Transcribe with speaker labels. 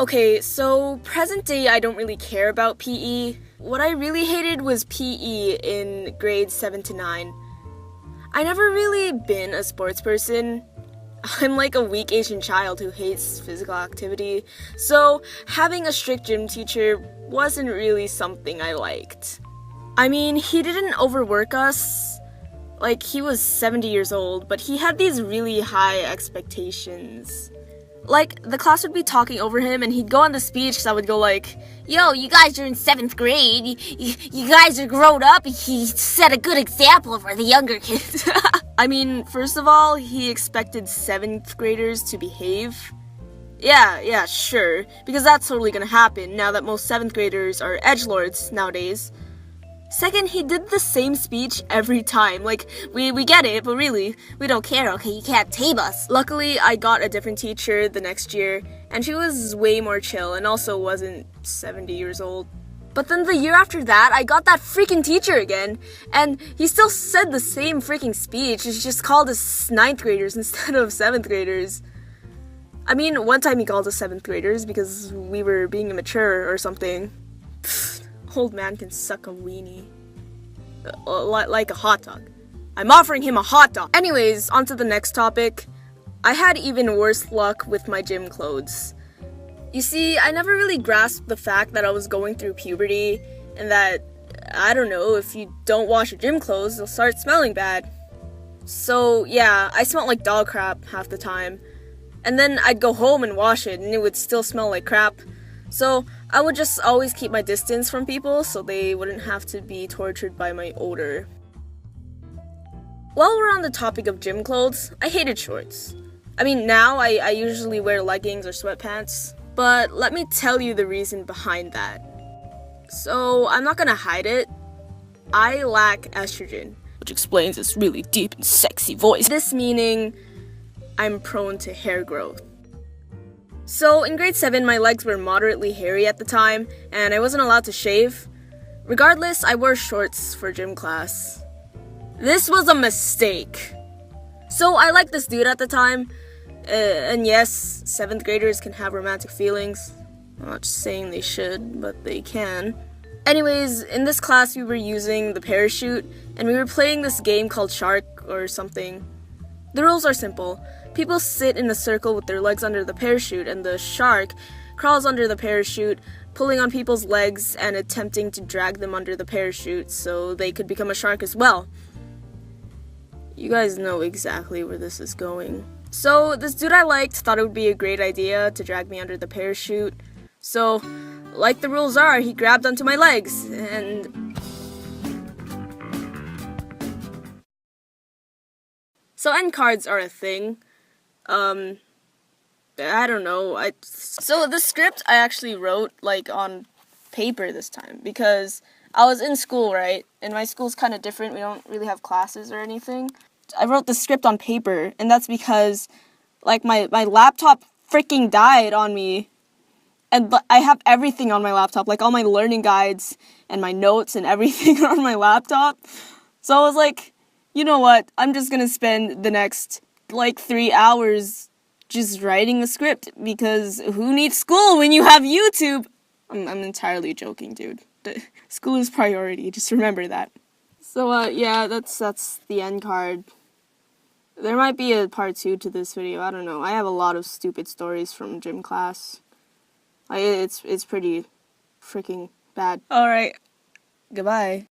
Speaker 1: Okay, so present day I don't really care about PE. What I really hated was PE in grades 7 to 9. I never really been a sports person. I'm like a weak Asian child who hates physical activity, so having a strict gym teacher wasn't really something I liked. I mean, he didn't overwork us. Like, he was 70 years old, but he had these really high expectations. Like, the class would be talking over him, and he'd go on the speech, because I would go like,
Speaker 2: "Yo, you guys are in 7th grade. You guys are grown up. He set a good example for the younger kids."
Speaker 1: I mean, first of all, he expected 7th graders to behave. Yeah, sure, because that's totally gonna happen now that most 7th graders are edgelords nowadays. Second, he did the same speech every time. Like, we get it, but really, we don't care, okay? You can't tame us. Luckily, I got a different teacher the next year, and she was way more chill and also wasn't 70 years old. But then the year after that, I got that freaking teacher again, and he still said the same freaking speech. He just called us 9th graders instead of 7th graders. I mean, one time he called us 7th graders because we were being immature or something. Old man can suck a weenie. Like a hot dog. I'm offering him a hot dog. Anyways, on to the next topic. I had even worse luck with my gym clothes. You see, I never really grasped the fact that I was going through puberty and that, I don't know, if you don't wash your gym clothes, they'll start smelling bad. So, yeah, I smelled like dog crap half the time. And then I'd go home and wash it and it would still smell like crap. So I would just always keep my distance from people so they wouldn't have to be tortured by my odor. While we're on the topic of gym clothes, I hated shorts. I mean, now I usually wear leggings or sweatpants, but let me tell you the reason behind that. So I'm not gonna hide it. I lack estrogen, which explains this really deep and sexy voice. This meaning I'm prone to hair growth. So in grade 7, my legs were moderately hairy at the time, and I wasn't allowed to shave. Regardless, I wore shorts for gym class. This was a mistake. So I liked this dude at the time, and yes, 7th graders can have romantic feelings. I'm not saying they should, but they can. Anyways, in this class we were using the parachute, and we were playing this game called Shark or something. The rules are simple. People sit in a circle with their legs under the parachute, and the shark crawls under the parachute, pulling on people's legs and attempting to drag them under the parachute so they could become a shark as well. You guys know exactly where this is going. So this dude I liked thought it would be a great idea to drag me under the parachute. So, like the rules are, he grabbed onto my legs, and so end cards are a thing. I don't know. So the script I actually wrote like on paper this time because I was in school, right? And my school's kind of different. We don't really have classes or anything. I wrote the script on paper, and that's because like my laptop freaking died on me. And I have everything on my laptop, like all my learning guides and my notes and everything are on my laptop. So I was like, you know what? I'm just gonna spend the next like 3 hours just writing the script because who needs school when you have YouTube? I'm entirely joking, dude. School is priority. Just remember that. So yeah, that's the end card. There might be a part 2 to this video. I don't know. I have a lot of stupid stories from gym class. It's pretty freaking bad. All right. Goodbye.